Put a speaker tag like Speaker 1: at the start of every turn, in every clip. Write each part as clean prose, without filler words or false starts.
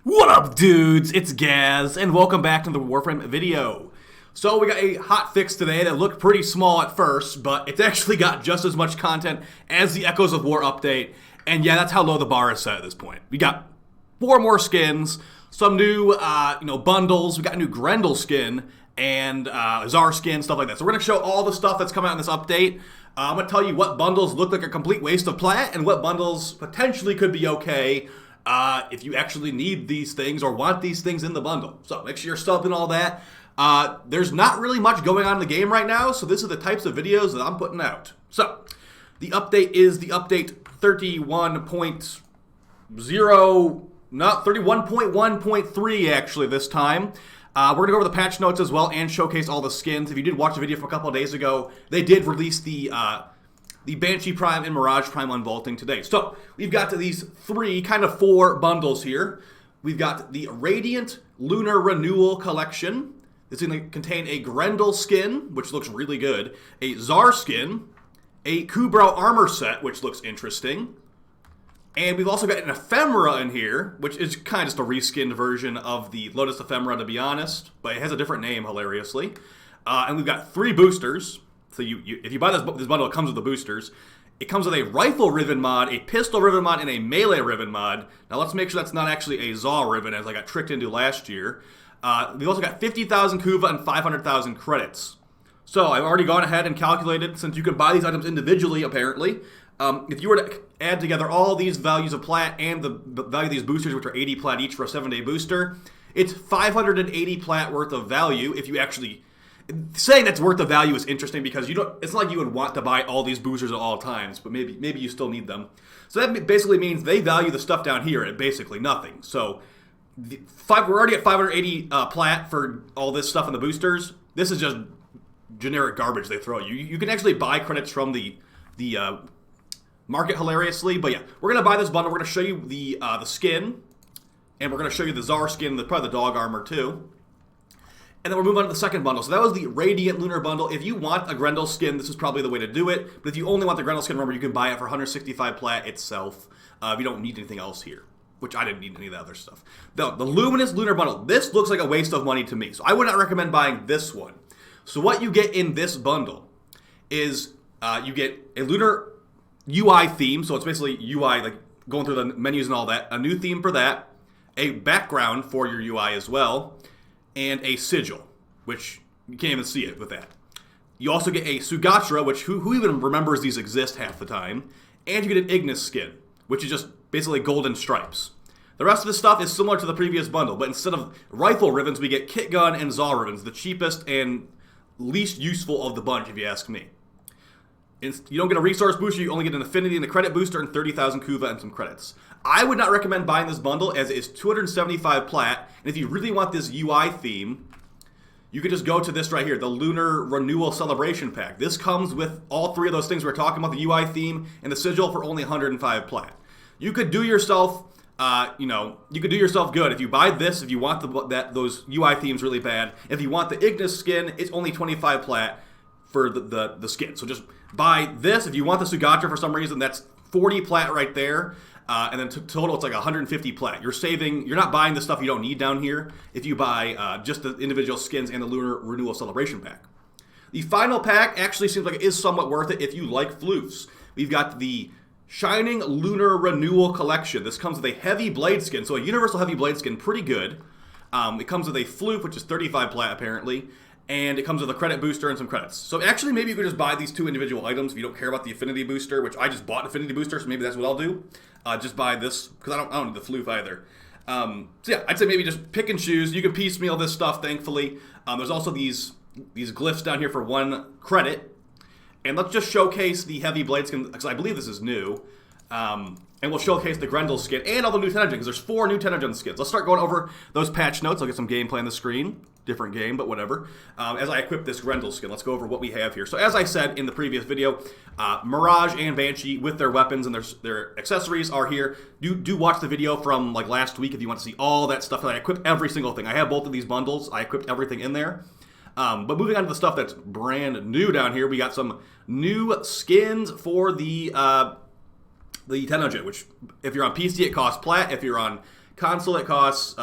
Speaker 1: What up, dudes? It's Gaz, and welcome back to the Warframe video. So we got a hot fix today that looked pretty small at first, but it's actually got just as much content as the Echoes of War update, and yeah, that's how low the bar is set at this point. We got 4 more skins, some new, bundles. We got a new Grendel skin and Czar skin, stuff like that. So we're gonna show all the stuff that's come out in this update. I'm gonna tell you what bundles look like a complete waste of plat, and what bundles potentially could be okay. If you actually need these things or want these things in the bundle. So make sure you're subbed and all that. There's not really much going on in the game right now, so this is the types of videos that I'm putting out. So, the update is the update 31.1.3 actually this time. We're going to go over the patch notes as well and showcase all the skins. If you did watch the video from a couple of days ago, they did release the Banshee Prime and Mirage Prime unvaulting today. So, we've got these 4 bundles here. We've got the Radiant Lunar Renewal Collection. It's going to contain a Grendel skin, which looks really good, a Czar skin, a Kubrow armor set, which looks interesting, and we've also got an Ephemera in here, which is kind of just a reskinned version of the Lotus Ephemera, to be honest, but it has a different name, hilariously. And we've got 3 boosters. So if you buy this bundle, it comes with the boosters. It comes with a rifle ribbon mod, a pistol ribbon mod, and a melee ribbon mod. Now let's make sure that's not actually a Zaw ribbon, as I got tricked into last year. We've also got 50,000 Kuva and 500,000 credits. So I've already gone ahead and calculated, since you can buy these items individually, apparently. If you were to add together all these values of plat and the value of these boosters, which are 80 plat each for a 7-day booster, it's 580 plat worth of value if you actually... Saying that's worth the value is interesting because it's not like you would want to buy all these boosters at all times, but maybe you still need them. So that basically means they value the stuff down here at basically nothing. So we're already at 580 plat for all this stuff in the boosters. This is just generic garbage they throw at you. You can actually buy credits from the market, hilariously, but yeah, we're gonna buy this bundle. We're gonna show you the skin, and we're gonna show you the Czar skin, probably the dog armor too. And then we're moving on to the second bundle. So that was the Radiant Lunar Bundle. If you want a Grendel skin, this is probably the way to do it. But if you only want the Grendel skin, remember, you can buy it for 165 plat itself. If you don't need anything else here. Which I didn't need any of the other stuff. The Luminous Lunar Bundle. This looks like a waste of money to me. So I would not recommend buying this one. So what you get in this bundle is you get a Lunar UI theme. So it's basically UI, like going through the menus and all that. A new theme for that. A background for your UI as well. And a sigil, which you can't even see it with that. You also get a Sugatra, which who even remembers these exist half the time. And you get an Ignis skin, which is just basically golden stripes. The rest of this stuff is similar to the previous bundle, but instead of rifle ribbons, we get kit gun and Zaw ribbons, the cheapest and least useful of the bunch, if you ask me. You don't get a resource booster, you only get an affinity and a credit booster and 30,000 Kuva and some credits. I would not recommend buying this bundle as it is 275 plat, and if you really want this UI theme, you could just go to this right here, the Lunar Renewal Celebration Pack. This comes with all 3 of those things we're talking about, the UI theme and the sigil, for only 105 plat. You could do yourself, you could do yourself good if you buy this, if you want those UI themes really bad. If you want the Ignis skin, it's only 25 plat for the skin. So just buy this. If you want the Sugatra for some reason, that's 40 plat right there. And then total, it's like 150 plat. You're not buying the stuff you don't need down here if you buy just the individual skins and the Lunar Renewal Celebration Pack. The final pack actually seems like it is somewhat worth it if you like floofs. We've got the Shining Lunar Renewal Collection. This comes with a heavy blade skin, so a universal heavy blade skin, pretty good. It comes with a floof, which is 35 plat apparently. And it comes with a credit booster and some credits. So actually, maybe you could just buy these 2 individual items if you don't care about the affinity booster, which I just bought an affinity booster, so maybe that's what I'll do. Just buy this, because I don't need the floof either. So yeah, I'd say maybe just pick and choose. You can piecemeal this stuff, thankfully. There's also these glyphs down here for 1 credit. And let's just showcase the heavy blade skin, because I believe this is new. And we'll showcase the Grendel skin and all the new Tenogen, because there's 4 new Tenogen skins. Let's start going over those patch notes. I'll get some gameplay on the screen. Different game, but whatever. As I equip this Grendel skin, let's go over what we have here. So as I said in the previous video, Mirage and Banshee with their weapons and their accessories are here. Do watch the video from like last week if you want to see all that stuff. I equipped every single thing. I have both of these bundles. I equipped everything in there. But moving on to the stuff that's brand new down here, we got some new skins for the Tenogen, which if you're on PC it costs plat. If you're on Console, it costs,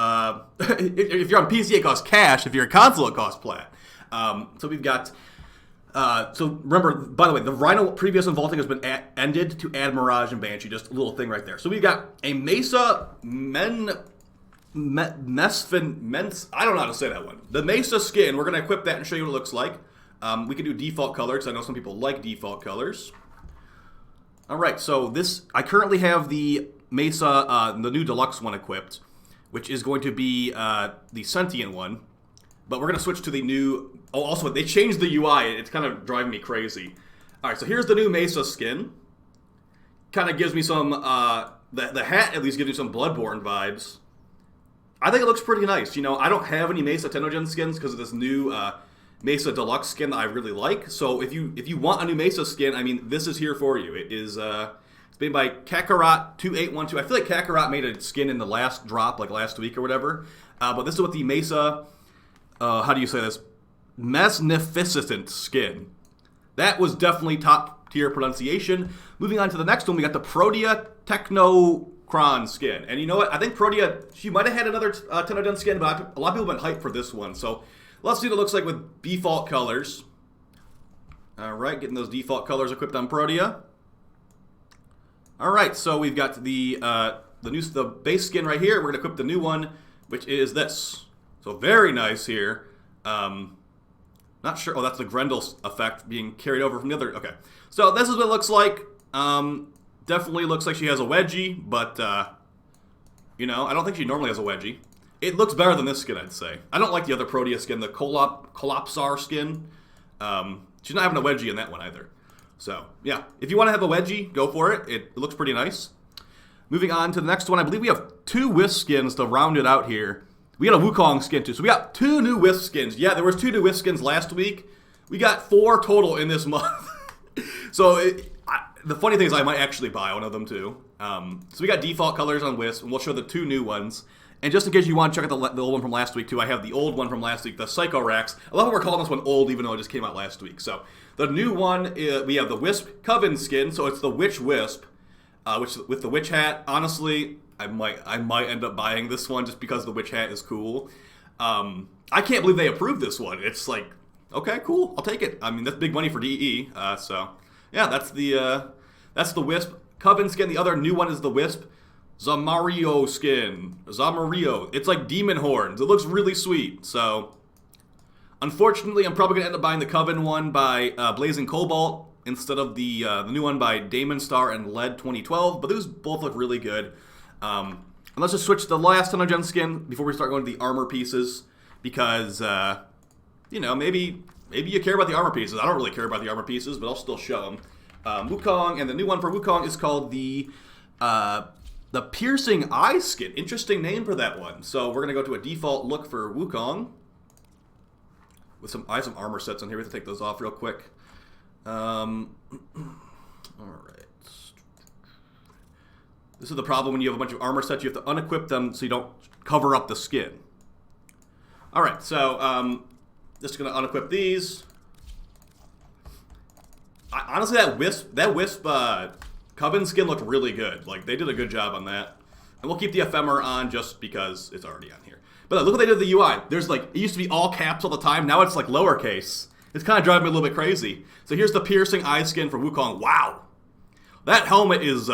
Speaker 1: if you're on PC, it costs cash. If you're a console, it costs plat. So we've got, so remember, by the way, the Rhino previous unvaulting has been ended to add Mirage and Banshee. Just a little thing right there. So we've got a Mesa Mesfin, I don't know how to say that one. The Mesa Skin, we're going to equip that and show you what it looks like. We can do default color, because I know some people like default colors. Alright, so this, I currently have the Mesa, the new deluxe one equipped, which is going to be the Sentient one. But we're going to switch to the new, oh, also, they changed the UI, it's kind of driving me crazy. Alright, so here's the new Mesa Skin. Kind of gives me some, the hat at least gives me some Bloodborne vibes. I think it looks pretty nice. You know, I don't have any Mesa Tennogen skins because of this new Mesa Deluxe skin that I really like. So if you want a new Mesa skin, I mean, this is here for you. It is it's made by Kakarot2812. I feel like Kakarot made a skin in the last drop, like last week or whatever. But this is what the Mesa, how do you say this? Mesnificent skin. That was definitely top tier pronunciation. Moving on to the next one, we got the Protea Technocron skin. And you know what? I think Protea, she might have had another Tennogen skin, but a lot of people have been hyped for this one. So let's see what it looks like with default colors. Alright, getting those default colors equipped on Protea. Alright, so we've got the base skin right here. We're going to equip the new one, which is this. So very nice here. Not sure. Oh, that's the Grendel effect being carried over from the other. Okay. So this is what it looks like. Definitely looks like she has a wedgie, but, you know, I don't think she normally has a wedgie. It looks better than this skin, I'd say. I don't like the other Protea skin, the Collapsar skin. She's not having a wedgie in that one either. So, yeah. If you want to have a wedgie, go for it. It looks pretty nice. Moving on to the next one. I believe we have 2 Wisp skins to round it out here. We got a Wukong skin, too. So we got 2 new Wisp skins. Yeah, there was 2 new Wisp skins last week. We got 4 total in this month. So, the funny thing is I might actually buy one of them, too. So we got default colors on Wisp, and we'll show the 2 new ones. And just in case you want to check out the old one from last week, too, I have the old one from last week, the Psycho Rax. I love how we're calling this one old, even though it just came out last week. So, the new one, we have the Wisp Coven skin, so it's the Witch Wisp, which with the witch hat. Honestly, I might end up buying this one just because the witch hat is cool. I can't believe they approved this one. It's like, okay, cool, I'll take it. I mean, that's big money for DE. So, yeah, that's the Wisp Coven skin. The other new one is the Wisp Zamario skin. Zamario. It's like demon horns. It looks really sweet. So, unfortunately, I'm probably going to end up buying the Coven one by Blazing Cobalt instead of the new one by Damon Star and Lead 2012. But those both look really good. And let's just switch to the last Tennogen skin before we start going to the armor pieces. Because, you know, maybe you care about the armor pieces. I don't really care about the armor pieces, but I'll still show them. Wukong, and the new one for Wukong is called the Piercing Eye Skin. Interesting name for that one. So we're going to go to a default look for Wukong. I have some armor sets on here. We have to take those off real quick. Alright. This is the problem when you have a bunch of armor sets. You have to unequip them so you don't cover up the skin. Alright, so just going to unequip these. Honestly, that Wisp Coven skin looked really good. Like, they did a good job on that. And we'll keep the ephemera on just because it's already on here. But look what they did with the UI. There's like, it used to be all caps all the time. Now it's like lowercase. It's kind of driving me a little bit crazy. So here's the Piercing Eye skin for Wukong. Wow. That helmet is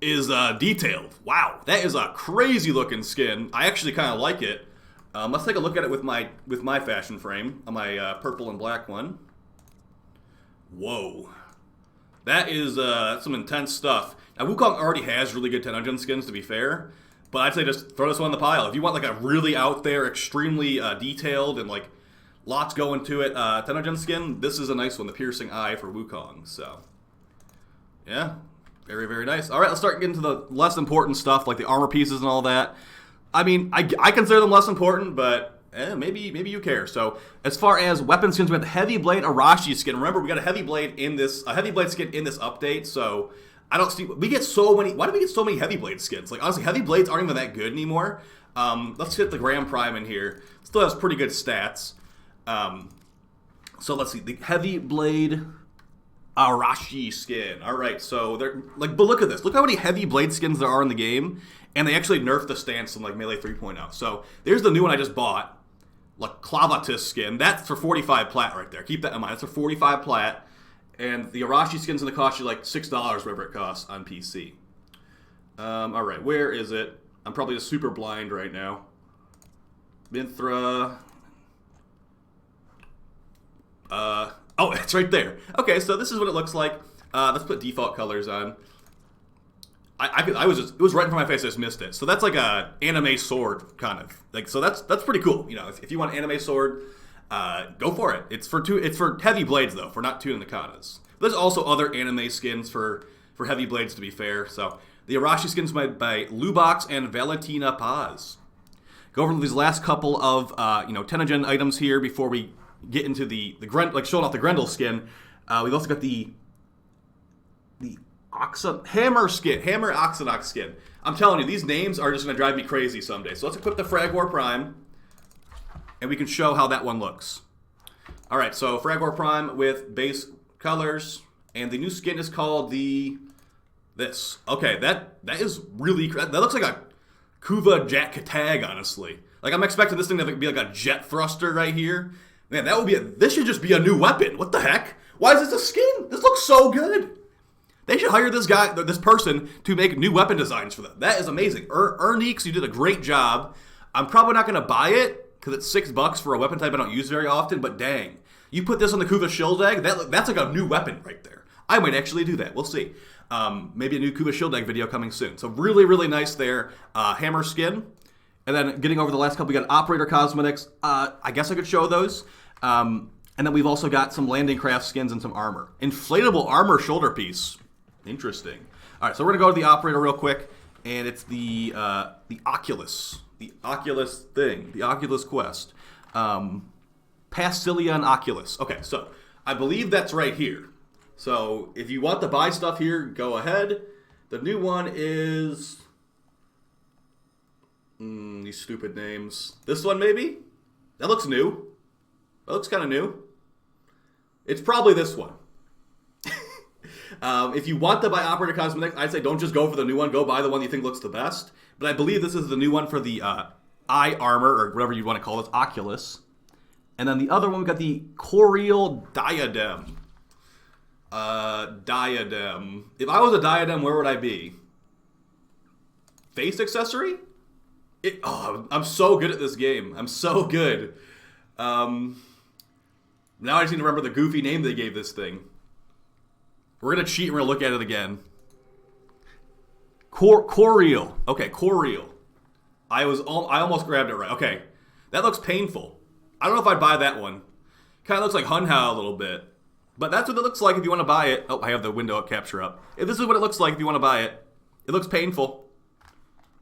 Speaker 1: detailed. Wow. That is a crazy looking skin. I actually kind of like it. Let's take a look at it with my fashion frame. On my purple and black one. Whoa. That is some intense stuff. Now, Wukong already has really good Tennogen skins, to be fair. But I'd say just throw this one in the pile. If you want like a really out there, extremely detailed, and like lots going to it Tennogen skin, this is a nice one, the Piercing Eye for Wukong. So, yeah. Very, very nice. Alright, let's start getting to the less important stuff, like the armor pieces and all that. I mean, I consider them less important, but maybe you care. So, as far as weapon skins, we have the Heavy Blade Arashi skin. Remember, we got a Heavy Blade skin in this update, so I don't see, we get so many, why do we get so many Heavy Blade skins? Like, honestly, Heavy Blades aren't even that good anymore. Let's get the Grand Prime in here. Still has pretty good stats. So let's see, the Heavy Blade Arashi skin. All right, so they're like, but look at this. Look how many heavy blade skins there are in the game, and they actually nerfed the stance in like Melee 3.0. So there's the new one I just bought, like Proteus Skin. That's for 45 plat right there. Keep that in mind. That's for 45 plat, and the Arashi skin's gonna cost you like $6, whatever it costs on PC. All right, where is it? I'm probably just super blind right now. Minthra. Oh, it's right there. Okay, so this is what it looks like. Let's put default colors on. It was right in front of my face. I just missed it. So that's like a anime sword kind of like. So that's pretty cool. You know, if you want an anime sword, go for it. It's for heavy blades though, for not tuning the katas. There's also other anime skins for heavy blades, to be fair. So the Arashi skins by Lubox and Valentina Paz. Go over these last couple of Tenogen items here before we get into the showing off the Grendel skin. We've also got the Hammer skin, Hammer Oxenox skin. I'm telling you, these names are just going to drive me crazy someday. So let's equip the Frag War Prime, and we can show how that one looks. All right, so Frag War Prime with base colors, and the new skin is called this. Okay, that is really, that looks like a Kuva Jack tag, honestly. Like, I'm expecting this thing to be like a jet thruster right here. Man, this should just be a new weapon. What the heck? Why is this a skin? This looks so good. They should hire this person to make new weapon designs for them. That is amazing. Ernix, you did a great job. I'm probably not going to buy it because it's $6 for a weapon type I don't use very often, but dang. You put this on the Kuva Shieldegg, that's like a new weapon right there. I might actually do that. We'll see. Maybe a new Kuva Shieldegg video coming soon. So really, really nice there. Hammer skin. And then getting over the last couple, we got Operator Cosmetics. I guess I could show those. And then we've also got some landing craft skins and some armor. Inflatable armor shoulder piece. Interesting. All right, so we're gonna go to the operator real quick, and it's the Oculus, the Oculus thing, the Oculus Quest, Pastilion Oculus. Okay, so I believe that's right here. So if you want to buy stuff here, go ahead. The new one is these stupid names. This one maybe? That looks new. That looks kind of new. It's probably this one. If you want to buy Operator Cosmetics, I'd say don't just go for the new one. Go buy the one you think looks the best. But I believe this is the new one for the eye armor, or whatever you want to call it, Oculus. And then the other one, we got the Corial Diadem. Diadem. If I was a diadem, where would I be? Face accessory? I'm so good at this game. I'm so good. Now I just need to remember the goofy name they gave this thing. We're going to cheat and we're going to look at it again. Corial. Okay, Corial. I almost grabbed it right. Okay, that looks painful. I don't know if I'd buy that one. Kind of looks like Hunha a little bit. But that's what it looks like if you want to buy it. Oh, I have the window capture up. If this is what it looks like if you want to buy it. It looks painful.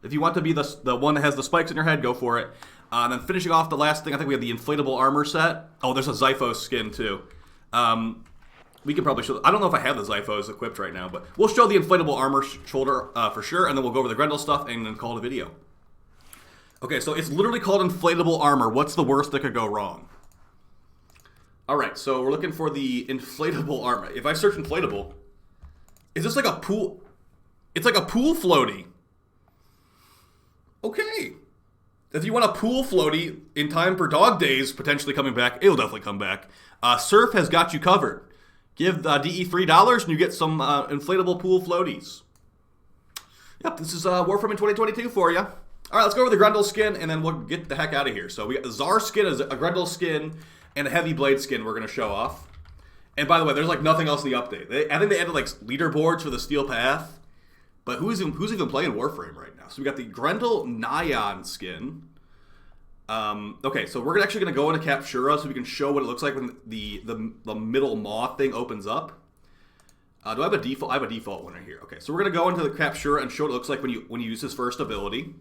Speaker 1: If you want to be the one that has the spikes in your head, go for it. And then finishing off the last thing, I think we have the inflatable armor set. Oh, there's a Zyphos skin too. We can probably show. I don't know if I have the Zyphos equipped right now, but we'll show the inflatable armor shoulder for sure, and then we'll go over the Grendel stuff and then call it a video. Okay, so it's literally called inflatable armor. What's the worst that could go wrong? All right, so we're looking for the inflatable armor. If I search inflatable, is this like a pool? It's like a pool floaty. Okay. If you want a pool floaty in time for Dog Days potentially coming back, it'll definitely come back. Surf has got you covered. Give DE $3 and you get some inflatable pool floaties. Yep, this is Warframe in 2022 for you. All right, let's go over the Grendel skin and then we'll get the heck out of here. So we got the Czar skin, a Grendel skin, and a heavy blade skin we're going to show off. And by the way, there's like nothing else in the update. I think they added like leaderboards for the Steel Path. But who's even playing Warframe right now? So we got the Grendel Nyan skin. Okay, so we're actually going to go into Captura so we can show what it looks like when the middle maw thing opens up. Do I have a default? I have a default one right here. Okay, so we're going to go into the Captura and show what it looks like when you use his first ability.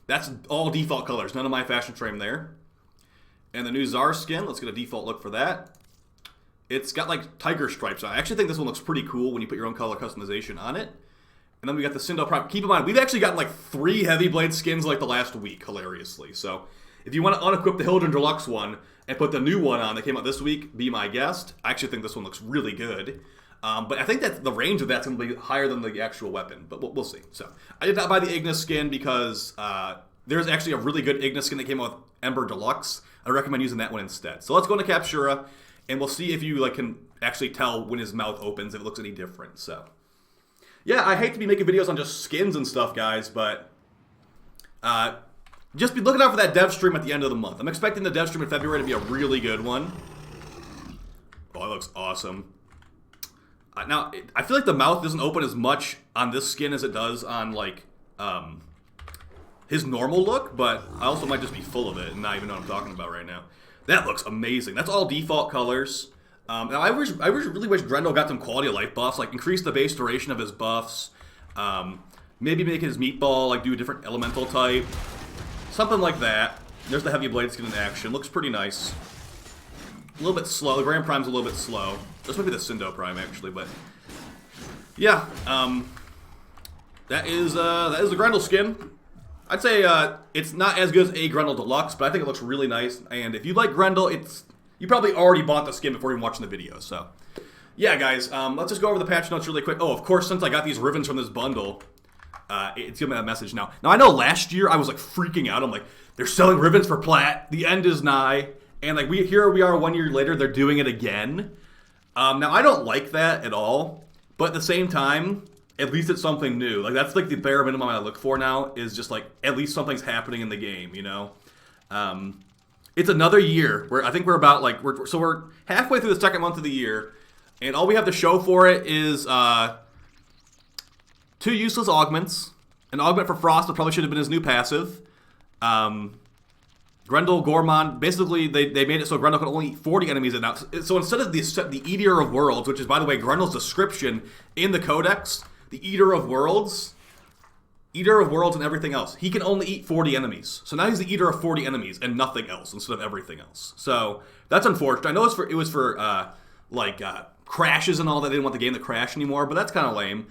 Speaker 1: That's all default colors. None of my fashion frame there. And the new Czar skin. Let's get a default look for that. It's got like tiger stripes on it. I actually think this one looks pretty cool when you put your own color customization on it. And then we got the Sindel Prime. Keep in mind, we've actually gotten like 3 heavy blade skins like the last week, hilariously. So If you want to unequip the Hildren Deluxe one and put the new one on that came out this week, be my guest. I actually think this one looks really good. But I think that the range of that's going to be higher than the actual weapon, but we'll see. So I did not buy the Ignis skin because there's actually a really good Ignis skin that came out with Ember Deluxe. I recommend using that one instead. So let's go into Captura, and we'll see if you can actually tell when his mouth opens, if it looks any different. So yeah, I hate to be making videos on just skins and stuff, guys, but just be looking out for that dev stream at the end of the month. I'm expecting the dev stream in February to be a really good one. Oh, that looks awesome. Now, I feel like the mouth doesn't open as much on this skin as it does on, his normal look, but I also might just be full of it and not even know what I'm talking about right now. That looks amazing. That's all default colors. Now, I really wish Grendel got some quality of life buffs, like increase the base duration of his buffs, maybe make his meatball, do a different elemental type, something like that. There's the heavy blade skin in action. Looks pretty nice. A little bit slow. The Grand Prime's a little bit slow. This might be the Cindo Prime, actually, but yeah, that is the Grendel skin. I'd say it's not as good as a Grendel Deluxe, but I think it looks really nice. And if you like Grendel, you probably already bought the skin before even watching the video. So yeah, guys, let's just go over the patch notes really quick. Oh, of course, since I got these ribbons from this bundle, it's giving me that message now. Now, I know last year I was freaking out. I'm like, they're selling ribbons for plat. The end is nigh. And here we are 1 year later, they're doing it again. Now, I don't like that at all. But at the same time, at least it's something new. That's the bare minimum I look for now, is just at least something's happening in the game, you know? It's another year where I think we're about we're halfway through the second month of the year, and all we have to show for it is 2 useless augments, an augment for Frost that probably should have been his new passive. Grendel, Gormon, basically they made it so Grendel could only eat 40 enemies now. So instead of the Eater of Worlds, which is, by the way, Grendel's description in the Codex, the Eater of Worlds and everything else, he can only eat 40 enemies. So now he's the Eater of 40 enemies and nothing else instead of everything else. So that's unfortunate. I know it was for crashes and all that. They didn't want the game to crash anymore, but that's kind of lame.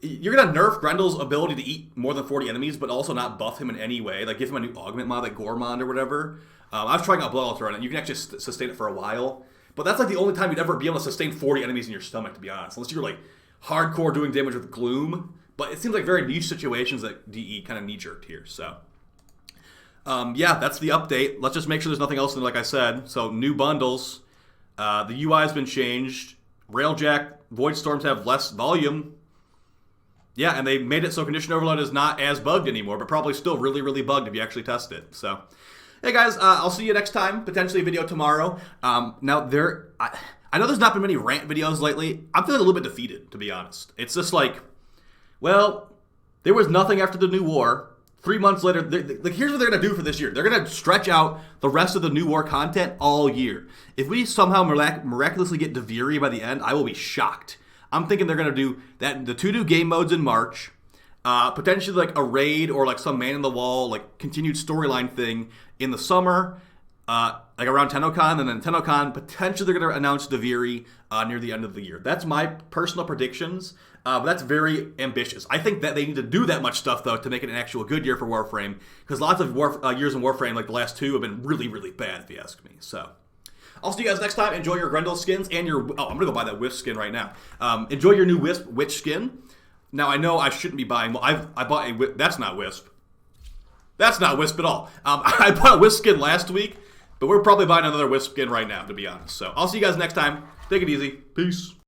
Speaker 1: You're going to nerf Grendel's ability to eat more than 40 enemies, but also not buff him in any way. Give him a new augment mod like Gormond or whatever. I was trying out Blood Altar on it. You can actually sustain it for a while. But that's the only time you'd ever be able to sustain 40 enemies in your stomach, to be honest. Unless you're hardcore doing damage with Gloom. But it seems like very niche situations that DE kind of knee-jerked here. So, yeah, that's the update. Let's just make sure there's nothing else in it, like I said. So, new bundles. The UI has been changed. Railjack Void Storms have less volume. Yeah, and they made it so Condition Overload is not as bugged anymore, but probably still really, really bugged if you actually test it. So, hey guys, I'll see you next time. Potentially a video tomorrow. Now, I know there's not been many rant videos lately. I'm feeling a little bit defeated, to be honest. It's just well, there was nothing after the new war. 3 months later, here's what they're going to do for this year. They're going to stretch out the rest of the new war content all year. If we somehow miraculously get Deviri by the end, I will be shocked. I'm thinking they're going to do the 2 new game modes in March, potentially a raid or some man in the wall, continued storyline thing in the summer, around TennoCon, and then TennoCon, potentially they're going to announce Deviri near the end of the year. That's my personal predictions, but that's very ambitious. I think that they need to do that much stuff, though, to make it an actual good year for Warframe, because lots of years in Warframe, the last 2, have been really, really bad, if you ask me. So, I'll see you guys next time. Enjoy your Grendel skins and your... Oh, I'm going to go buy that Wisp skin right now. Enjoy your new Wisp Witch skin. Now, I know I shouldn't be buying... Well, I bought a... That's not Wisp. That's not Wisp at all. I bought a Wisp skin last week, but we're probably buying another Wisp skin right now, to be honest. So, I'll see you guys next time. Take it easy. Peace.